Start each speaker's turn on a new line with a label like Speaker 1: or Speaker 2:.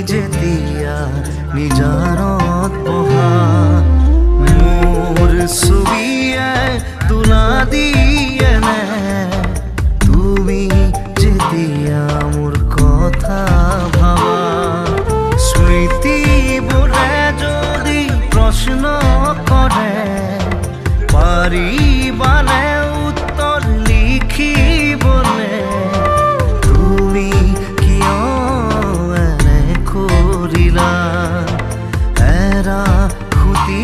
Speaker 1: যেতিয়া নিজানত বহা মোৰ ছবিয়ে তোলা দিয়ে নে তুমি যেতিয়া মোৰ কথা ভাবা স্মৃতিবোৰে যদি প্ৰশ্ন কৰে পাৰিবানে উত্তৰ লিখিবলে তুমি কিয় এনে কৰিলা এৰা খুটি